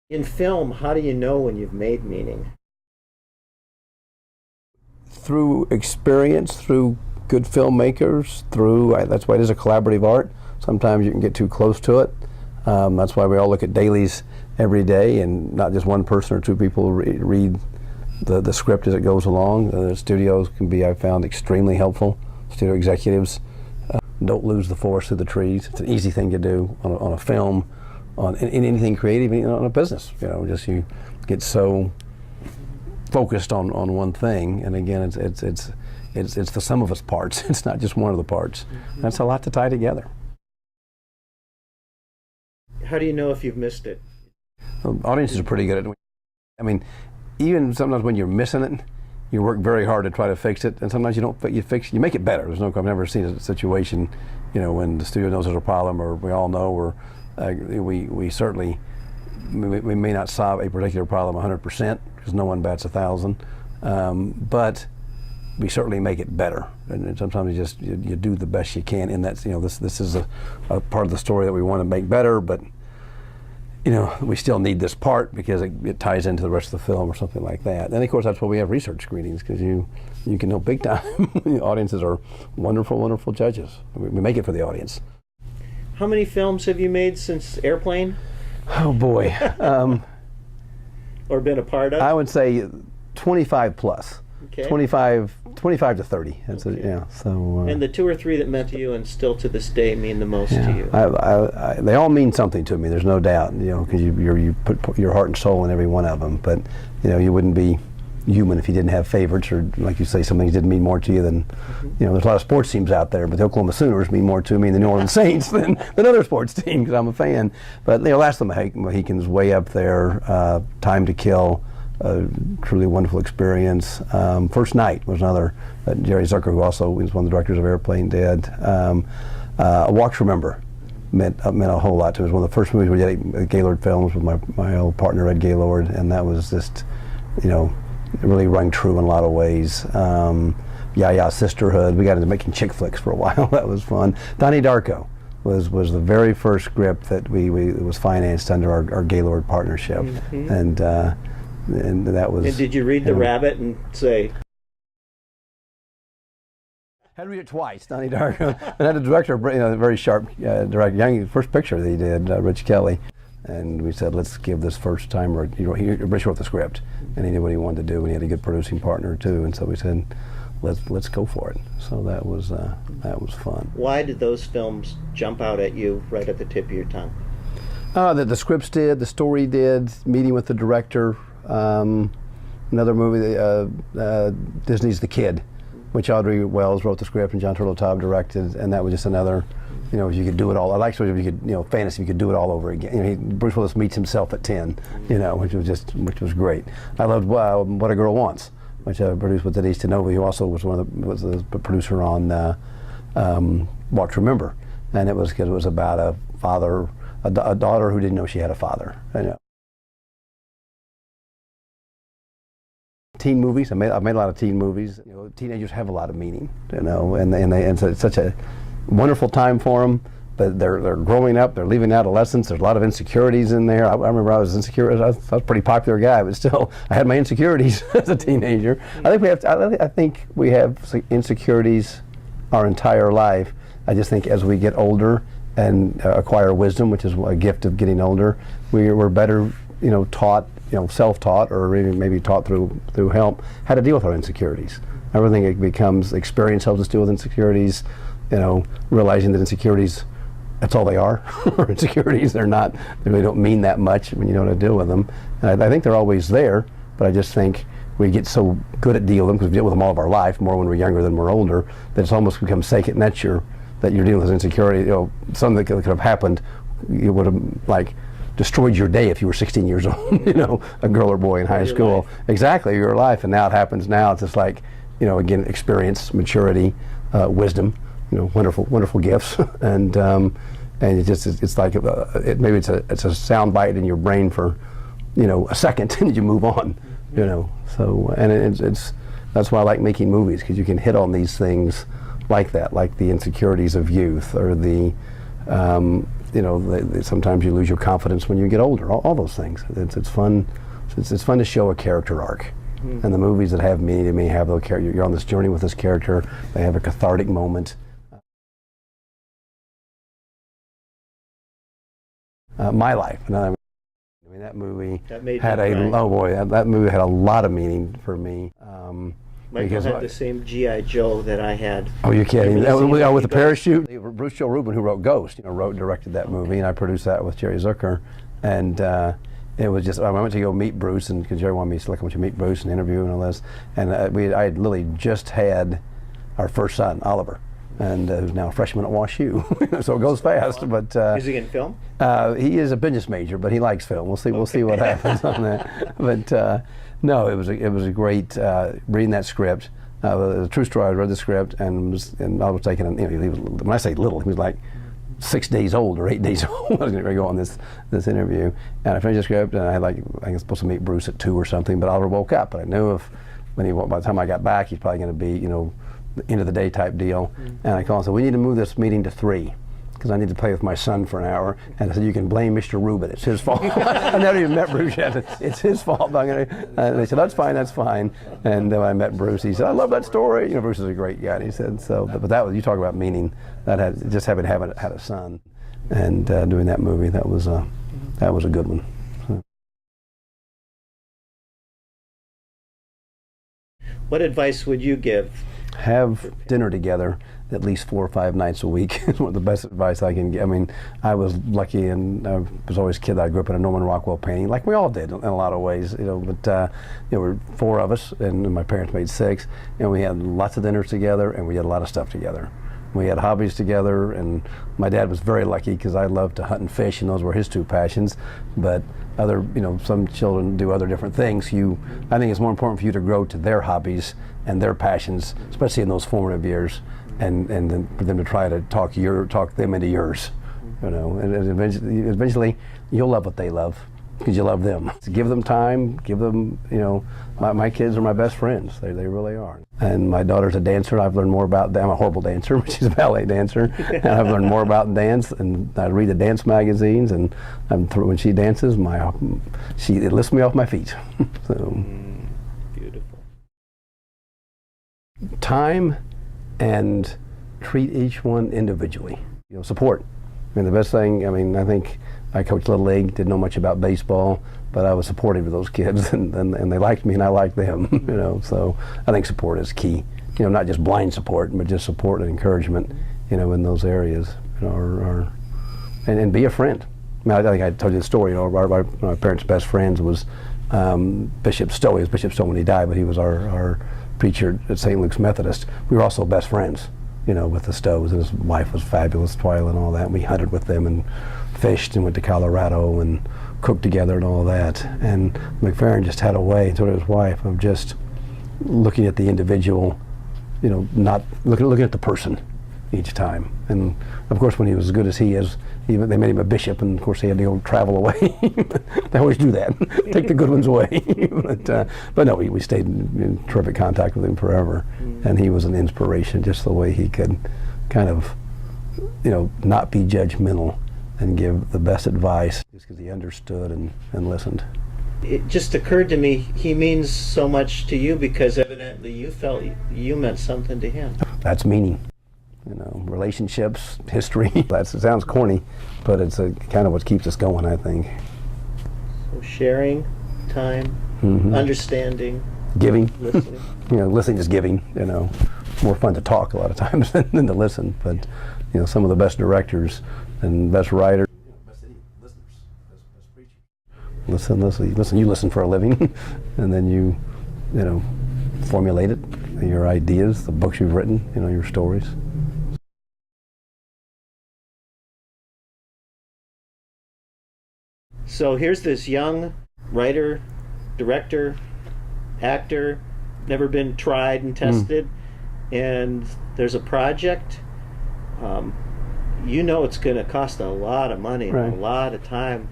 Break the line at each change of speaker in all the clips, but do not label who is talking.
In film, how do you know when you've made meaning?
Through experience, through good filmmakers, that's why it is a collaborative art. Sometimes you can get too close to it. That's why we all look at dailies every day, and not just one person or two people read the script as it goes along. The studios can be, I've found, extremely helpful. Studio executives don't lose the forest through the trees. It's an easy thing to do on a film, in anything creative, on a business. Just you get so focused on one thing, and again, it's the sum of its parts. It's not just one of the parts. Mm-hmm. That's a lot to tie together.
How do you know if you've missed it?
Well, audiences are pretty good at it. I mean, even sometimes when you're missing it, you work very hard to try to fix it, and sometimes you don't. You make it better. I've never seen a situation, when the studio knows there's a problem, or we all know, or we certainly we may not solve a particular problem 100% because no one bats 1,000, but we certainly make it better. And sometimes you do the best you can in that. This is a part of the story that we want to make better, but we still need this part because it ties into the rest of the film or something like that. And of course, that's why we have research screenings, because you can know big time. The audiences are wonderful, wonderful judges. We make it for the audience.
How many films have you made since Airplane?
Oh boy.
Or been a part of?
I would say 25 plus.
Okay.
25 to 30. That's okay. So.
And the two or three that meant to you and still to this day mean the most to you.
They all mean something to me. There's no doubt. Because you put your heart and soul in every one of them. But you wouldn't be human if you didn't have favorites, or like you say, some things didn't mean more to you than. There's a lot of sports teams out there, but the Oklahoma Sooners mean more to me than the New Orleans Saints than other sports teams, because I'm a fan. But Last of the Mohicans way up there. Time to Kill. A truly wonderful experience. First Night was another that Jerry Zucker, who also was one of the directors of Airplane, did. A Walk to Remember meant a whole lot to me. It was one of the first movies we did at Gaylord Films with my old partner Ed Gaylord, and that was just, it really rang true in a lot of ways. Sisterhood. We got into making chick flicks for a while. That was fun. Donnie Darko was the very first script that we was financed under our Gaylord partnership, and that was.
And did you read The Rabbit and say?
I had to read it twice, Donnie Darko. And had a director, a very sharp director, first picture that he did, Rich Kelly. And we said, let's give this first timer. Rich wrote the script, and he knew what he wanted to do, and he had a good producing partner too. And so we said, let's go for it. So that was fun.
Why did those films jump out at you right at the tip of your tongue?
The scripts did, the story did, meeting with the director. Another movie, Disney's The Kid, which Audrey Wells wrote the script and John Turteltaub directed, and that was just another, if you could do it all. I like if you could, fantasy, you could do it all over again. Bruce Willis meets himself at 10, which was great. I loved What a Girl Wants, which I produced with Denise Tenova, who also was was the producer on Walk to Remember, and it was about a daughter who didn't know she had a father. Teen movies. I've made a lot of teen movies. Teenagers have a lot of meaning, and so it's such a wonderful time for them. But they're growing up. They're leaving adolescence. There's a lot of insecurities in there. I remember I was insecure. I was a pretty popular guy, but still, I had my insecurities as a teenager. I think we have insecurities our entire life. I just think as we get older and acquire wisdom, which is a gift of getting older, we're better, taught. Self-taught, or maybe taught through help, how to deal with our insecurities. Everything it becomes experience helps us deal with insecurities. Realizing that insecurities, that's all they are. Insecurities, they really don't mean that much when you know how to deal with them. And I think they're always there, but I just think we get so good at dealing with them because we deal with them all of our life, more when we're younger than we're older, that it's almost become second nature that you're dealing with insecurity. Something that could have happened, you would have destroyed your day if you were 16 years old, a girl or boy in high school.
Life.
Exactly, your life. And now it happens now. It's just like, again, experience, maturity, wisdom, wonderful gifts. And it's like, maybe it's a sound bite in your brain for, a second and you move on, So, and that's why I like making movies, because you can hit on these things like that, like the insecurities of youth, or the sometimes you lose your confidence when you get older. All those things. It's fun. It's fun to show a character arc. Mm. And the movies that have meaning to me have those characters. You're on this journey with this character. They have a cathartic moment. My life. I mean, that movie that movie had a lot of meaning for me.
Michael had the same G.I. Joe that I had.
Oh, you're kidding? With the parachute. Bruce Joe Rubin, who wrote Ghost, directed that movie, and I produced that with Jerry Zucker. And it was just, I went to go meet Bruce, and because Jerry wanted me to, I went to meet Bruce and interview and all this. And I had literally just had our first son, Oliver, and who's now a freshman at WashU. So it goes fast. But
is he in film?
He is a business major, but he likes film. We'll see. We'll see what happens on that. But no, it was a great reading that script. It was a true story. I read the script and I was taking. When I say little, he was like 6 days old or 8 days old. I was going to go on this interview, and I finished the script, and I was supposed to meet Bruce at 2 or something, but Oliver woke up. But I knew by the time I got back, he's probably going to be end of the day type deal. Mm-hmm. And I called and said, we need to move this meeting to 3. Because I need to play with my son for an hour. And I said, you can blame Mr. Rubin. It's his fault. I never even met Bruce yet. It's his fault. And they said, that's fine. And then when I met Bruce, he said, I love that story. Bruce is a great guy. And he said, but that was, you talk about meaning, that had just having had a son and doing that movie, that was a good one. So.
What advice would you give?
Have dinner together at least 4 or 5 nights a week is one of the best advice I can give. I mean, I was lucky, and I was always a kid. I grew up in a Norman Rockwell painting, like we all did in a lot of ways, but there were 4 of us, and my parents made 6, and we had lots of dinners together, and we did a lot of stuff together. We had hobbies together, and my dad was very lucky because I loved to hunt and fish, and those were his 2 passions. But some children do other different things. I think it's more important for you to grow to their hobbies and their passions, especially in those formative years, and then for them to try to talk them into yours. And eventually you'll love what they love because you love them. So give them time, give them, my kids are my best friends. They really are. And my daughter's a dancer. I've learned more about them. I'm a horrible dancer, but she's a ballet dancer. And I've learned more about dance, and I read the dance magazines, and when she dances, it lifts me off my feet. So.
Beautiful.
Time and treat each one individually. Support. I mean, the best thing, I think I coached Little League, didn't know much about baseball, but I was supportive of those kids, and they liked me and I liked them, so I think support is key. Not just blind support, but just support and encouragement, in those areas, and be a friend. I think I told you the story, my parents' best friends was Bishop Stowe. He was Bishop Stowe when he died, but he was our preacher at St. Luke's Methodist. We were also best friends, with the Stowes, and his wife was fabulous, Twyla, and all that. We hunted with them and fished and went to Colorado and cooked together and all that. And McFerrin just had a way, so did his wife, of just looking at the individual, not looking at the person each time. And of course, when he was as good as he is, they made him a bishop, and of course he had to go travel away. They always do that, take the good ones away. But no, we stayed in terrific contact with him forever, and he was an inspiration, just the way he could kind of, not be judgmental and give the best advice, just because he understood and listened.
It just occurred to me, he means so much to you because evidently you felt you meant something to him.
That's meaning. Relationships, history. It sounds corny, but it's kind of what keeps us going, I think.
So sharing, time, understanding,
giving.
Listening.
Listening is giving. More fun to talk a lot of times than to listen. But some of the best directors and best writers, best listeners, best preachers. Listen. You listen for a living, and then you formulate it. Your ideas, the books you've written, your stories.
So here's this young writer, director, actor, never been tried and tested, and there's a project. It's going to cost a lot of money, right, and a lot of time.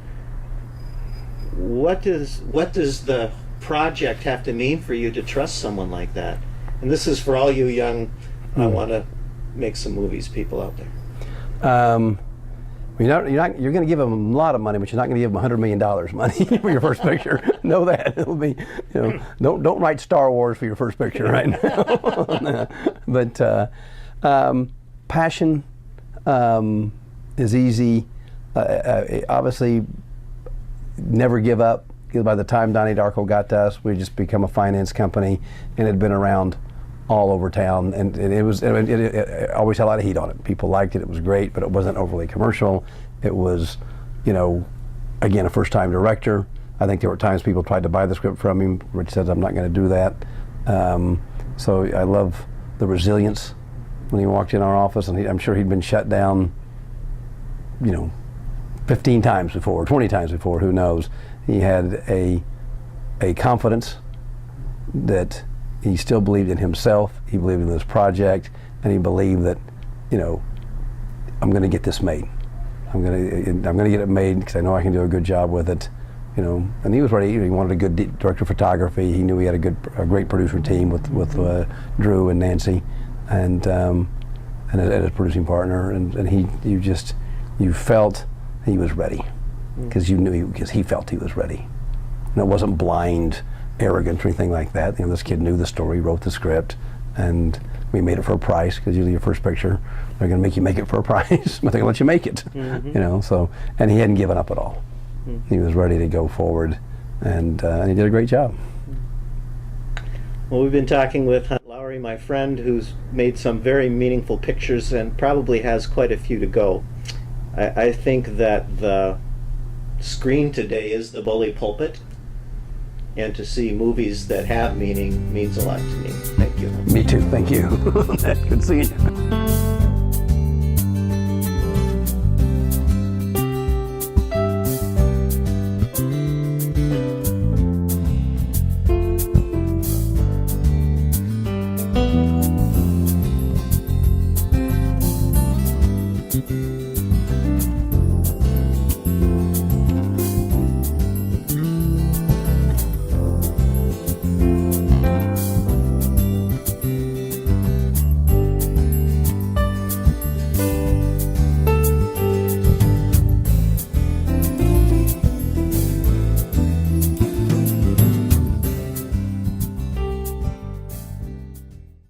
What does the project have to mean for you to trust someone like that? And this is for all you young, I want to make some movies people out there.
You're going to give them a lot of money, but you're not going to give them $100 million money for your first picture. Know that. It'll be, don't write Star Wars for your first picture right now. But passion is easy. Obviously, never give up. Because by the time Donnie Darko got to us, we just become a finance company, and it had been around all over town, and it always had a lot of heat on it. People liked it. It was great, but it wasn't overly commercial. It was, again, a first-time director. I think there were times people tried to buy the script from him. Rich said, "I'm not going to do that." So I love the resilience when he walked in our office, and I'm sure he'd been shut down, 15 times before, 20 times before, who knows. He had a confidence that he still believed in himself, he believed in this project, and he believed that, I'm going to get this made. I'm going to get it made because I know I can do a good job with it, And he was ready. He wanted a good director of photography. He knew he had a great producer team with Drew and Nancy, and his producing partner. And you felt he was ready because because he felt he was ready, and it wasn't blind arrogance or anything like that. This kid knew the story, wrote the script, and we made it for a price, because usually your first picture, they're going to make you make it for a price, but they're going to let you make it. So, and he hadn't given up at all. He was ready to go forward, and he did a great job.
Well, we've been talking with Hunt Lowry, my friend, who's made some very meaningful pictures and probably has quite a few to go. I think that the screen today is the bully pulpit, and to see movies that have meaning means a lot to me. Thank you.
Me too, thank you. Good seeing you.